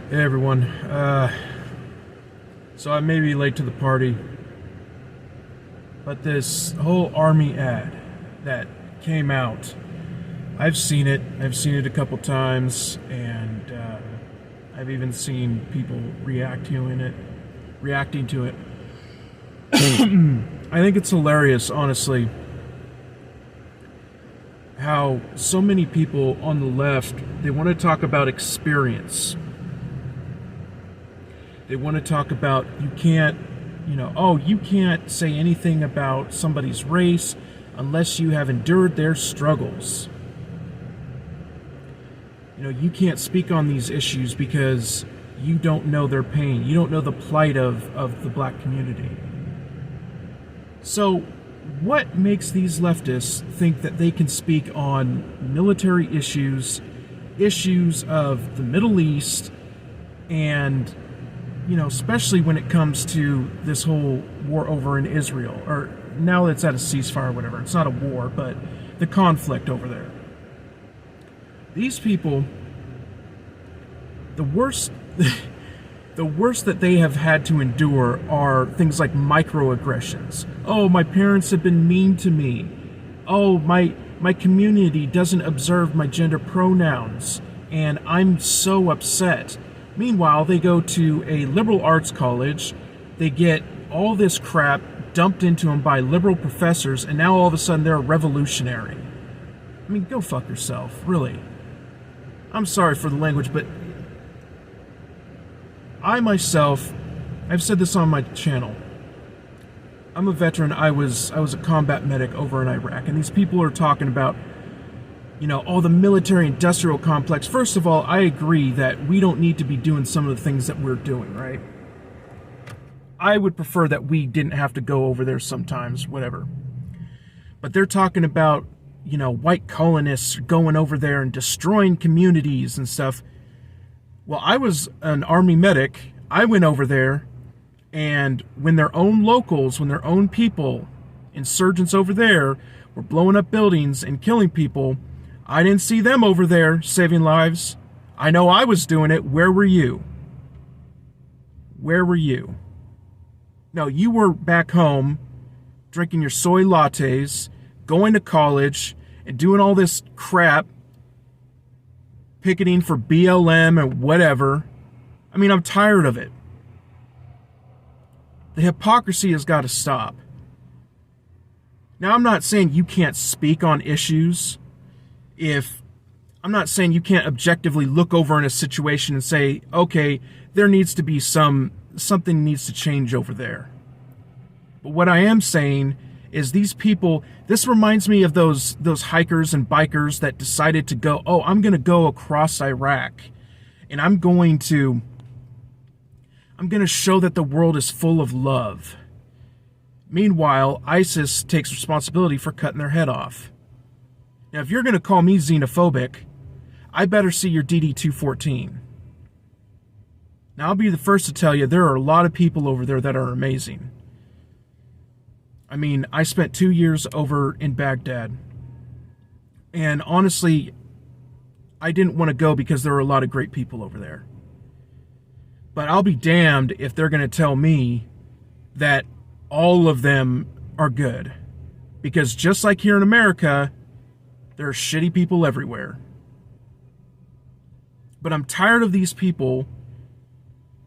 Hey everyone. So I may be late to the party, but this whole army ad that came out, I've seen it. I've seen it a couple times, and I've even seen people reacting to it. I think it's hilarious, honestly, how so many people on the left, they want to talk about experience. They want to talk about you can't say anything about somebody's race unless you have endured their struggles. You can't speak on these issues because you don't know their pain. You don't know the plight of the black community. So what makes these leftists think that they can speak on military issues of the Middle East, and especially when it comes to this whole war over in Israel, or now it's at a ceasefire or whatever. It's not a war, but the conflict over there. These people, the worst that they have had to endure are things like microaggressions. Oh, my parents have been mean to me. Oh, my community doesn't observe my gender pronouns, and I'm so upset. Meanwhile, they go to a liberal arts college, they get all this crap dumped into them by liberal professors, and now all of a sudden they're a revolutionary. I mean, go fuck yourself, really. I'm sorry for the language, but I myself, I've said this on my channel, I'm a veteran. I was a combat medic over in Iraq, and these people are talking about the military-industrial complex. First of all, I agree that we don't need to be doing some of the things that we're doing, right? I would prefer that we didn't have to go over there sometimes, whatever. But they're talking about, white colonists going over there and destroying communities and stuff. Well, I was an army medic. I went over there, and when their own locals, when their own people, insurgents over there, were blowing up buildings and killing people, I didn't see them over there saving lives. I know I was doing it. Where were you? Where were you? No, you were back home drinking your soy lattes, going to college, and doing all this crap, picketing for BLM and whatever. I mean, I'm tired of it. The hypocrisy has got to stop. Now, I'm not saying you can't speak on issues. I'm not saying you can't objectively look over in a situation and say, okay, there needs to be something needs to change over there. But what I am saying is these people, this reminds me of those hikers and bikers that decided to go, I'm going to go across Iraq, and I'm going to show that the world is full of love. Meanwhile, ISIS takes responsibility for cutting their head off. Now, if you're going to call me xenophobic, I better see your DD-214. Now, I'll be the first to tell you there are a lot of people over there that are amazing. I mean, I spent 2 years over in Baghdad, and honestly, I didn't want to go because there were a lot of great people over there. But I'll be damned if they're going to tell me that all of them are good. Because just like here in America, there are shitty people everywhere. But I'm tired of these people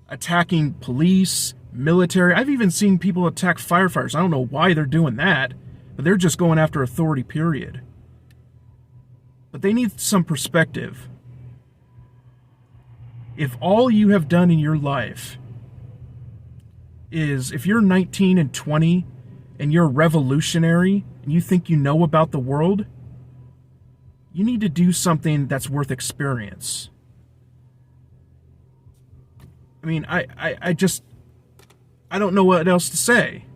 attacking police, military. I've even seen people attack firefighters. I don't know why they're doing that, but they're just going after authority, period. But they need some perspective. If all you have done in your life is, if you're 19 and 20 and you're a revolutionary and you think you know about the world, you need to do something that's worth experience. I mean, I don't know what else to say.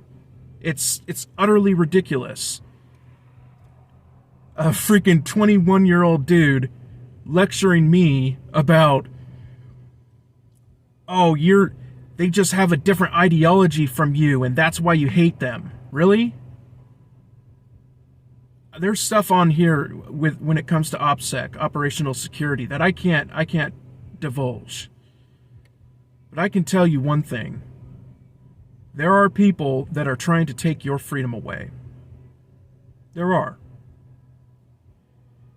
It's utterly ridiculous. A freaking 21-year-old dude lecturing me about, they just have a different ideology from you, and that's why you hate them. Really? There's stuff on here when it comes to OPSEC, operational security, that I can't divulge. But I can tell you one thing. There are people that are trying to take your freedom away. There are.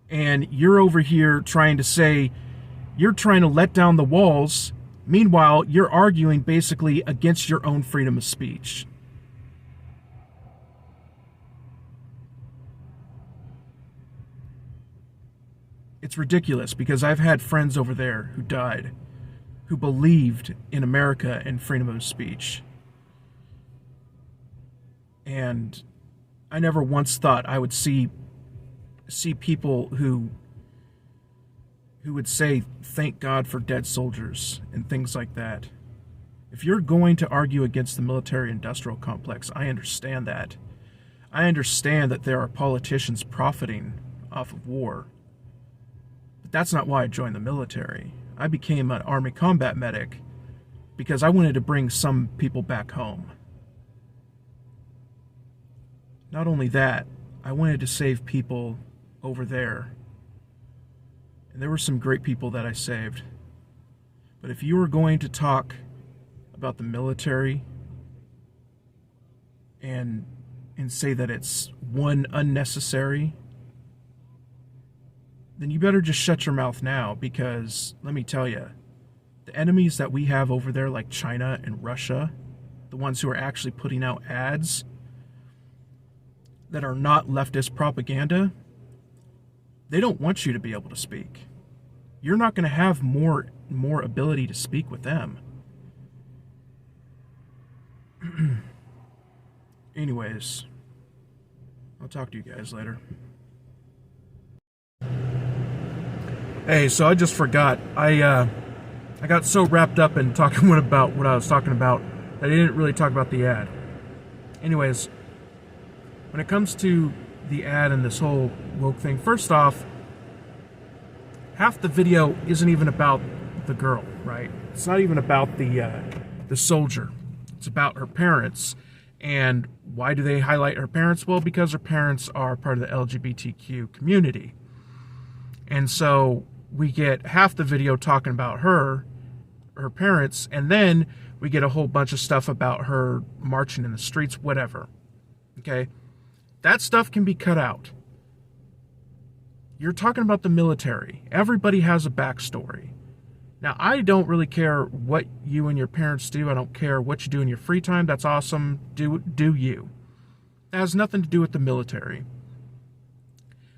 And you're over here trying to say, you're trying to let down the walls. Meanwhile, you're arguing basically against your own freedom of speech. It's ridiculous because I've had friends over there who died, who believed in America and freedom of speech. And I never once thought I would see people who would say, thank God for dead soldiers and things like that. If you're going to argue against the military-industrial complex, I understand that. I understand that there are politicians profiting off of war. But that's not why I joined the military. I became an Army combat medic because I wanted to bring some people back home. Not only that, I wanted to save people over there. And there were some great people that I saved. But if you were going to talk about the military and say that it's one unnecessary, then you better just shut your mouth now, because let me tell you, the enemies that we have over there, like China and Russia, the ones who are actually putting out ads that are not leftist propaganda, they don't want you to be able to speak. You're not going to have more ability to speak with them. Anyways, I'll talk to you guys later. Hey, so I just forgot. I got so wrapped up in talking about what I was talking about that I didn't really talk about the ad. Anyways, when it comes to the ad and this whole woke thing, first off, half the video isn't even about the girl, right? It's not even about the soldier. It's about her parents. And why do they highlight her parents? Well, because her parents are part of the LGBTQ community. And so we get half the video talking about her parents, and then we get a whole bunch of stuff about her marching in the streets, whatever. Okay? That stuff can be cut out. You're talking about the military. Everybody has a backstory. Now, I don't really care what you and your parents do. I don't care what you do in your free time. That's awesome. Do you. That has nothing to do with the military.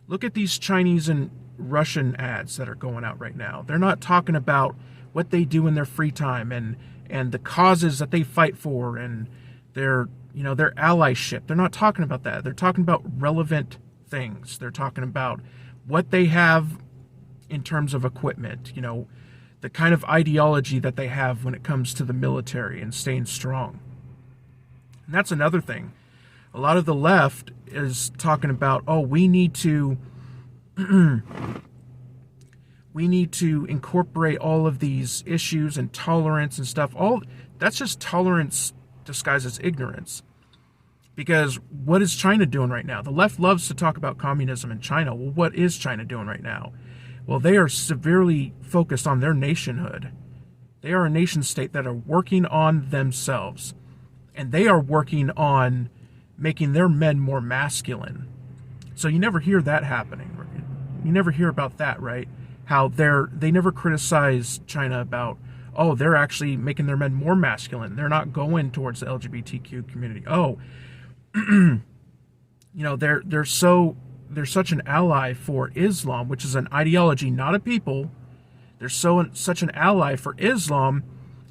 Look at these Chinese and Russian ads that are going out right now. They're not talking about what they do in their free time and the causes that they fight for and their allyship. They're not talking about that. They're talking about relevant things. They're talking about what they have in terms of equipment, the kind of ideology that they have when it comes to the military and staying strong. And that's another thing. A lot of the left is talking about, we need to incorporate all of these issues and tolerance and stuff. That's just tolerance disguised as ignorance. Because what is China doing right now? The left loves to talk about communism in China. Well, what is China doing right now? Well, they are severely focused on their nationhood. They are a nation state that are working on themselves. And they are working on making their men more masculine. So you never hear that happening. You never hear about that, right? How they never criticize China about, they're actually making their men more masculine. They're not going towards the LGBTQ community. They're such an ally for Islam, which is an ideology, not a people. They're such an ally for Islam,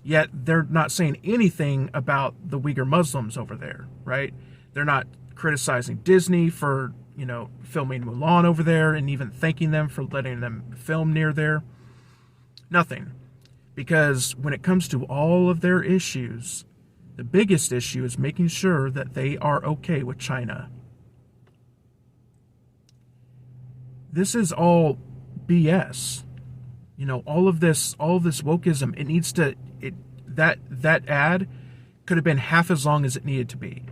yet they're not saying anything about the Uyghur Muslims over there, right? They're not criticizing Disney for, filming Mulan over there and even thanking them for letting them film near there. Nothing. Because when it comes to all of their issues, the biggest issue is making sure that they are okay with China. This is all BS. All of this wokeism, it needs to, that ad could have been half as long as it needed to be.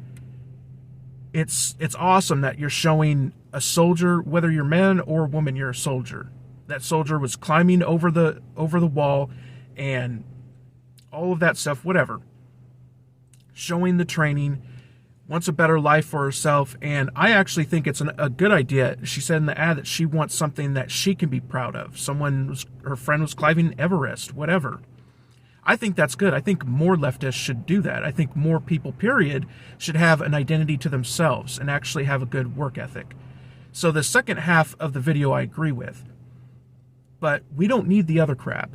It's awesome that you're showing a soldier, whether you're man or woman, you're a soldier. That soldier was climbing over the wall, and all of that stuff, whatever. Showing the training, wants a better life for herself, and I actually think it's a good idea. She said in the ad that she wants something that she can be proud of. Her friend was climbing Everest, whatever. I think that's good. I think more leftists should do that. I think more people, period, should have an identity to themselves and actually have a good work ethic. So the second half of the video I agree with. But we don't need the other crap.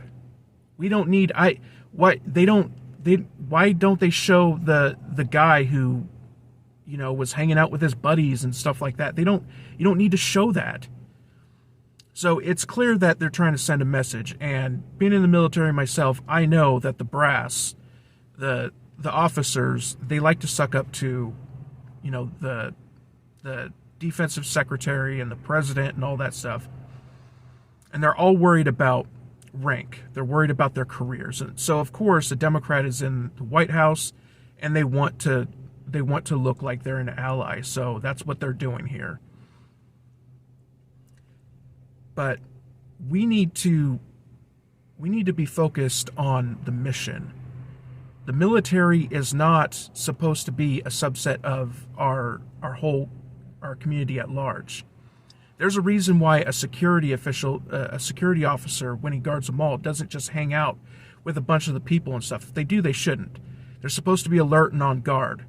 We don't need why don't they show the guy who, was hanging out with his buddies and stuff like that? You don't need to show that. So it's clear that they're trying to send a message, and being in the military myself, I know that the brass, the officers, they like to suck up to, the defensive secretary and the president and all that stuff. And they're all worried about rank. They're worried about their careers. And so of course a Democrat is in the White House and they want to look like they're an ally. So that's what they're doing here. But we need to be focused on the mission. The military is not supposed to be a subset of our community at large. There's a reason why a security officer, when he guards a mall, doesn't just hang out with a bunch of the people and stuff. If they do, they shouldn't. They're supposed to be alert and on guard.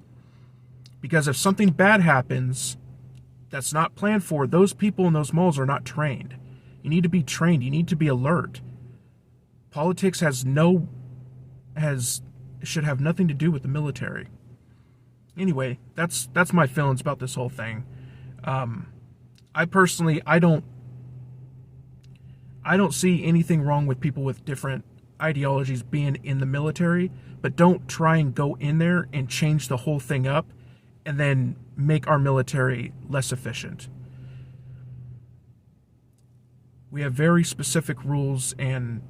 Because if something bad happens that's not planned for, those people in those malls are not trained. You need to be trained. You need to be alert. Politics should have nothing to do with the military. Anyway, that's my feelings about this whole thing. I personally, I don't see anything wrong with people with different ideologies being in the military, but don't try and go in there and change the whole thing up and then make our military less efficient. We have very specific rules and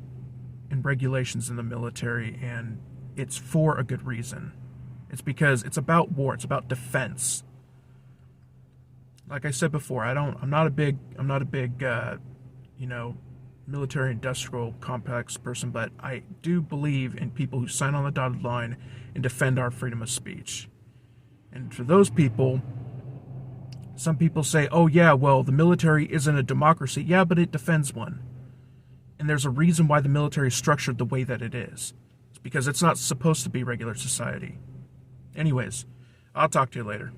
regulations in the military, and it's for a good reason. It's because it's about war. It's about defense. Like I said before, I'm not a big military industrial complex person, but I do believe in people who sign on the dotted line and defend our freedom of speech. And for those people, some people say, oh yeah, well, the military isn't a democracy. Yeah, but it defends one. And there's a reason why the military is structured the way that it is. It's because it's not supposed to be regular society. Anyways, I'll talk to you later.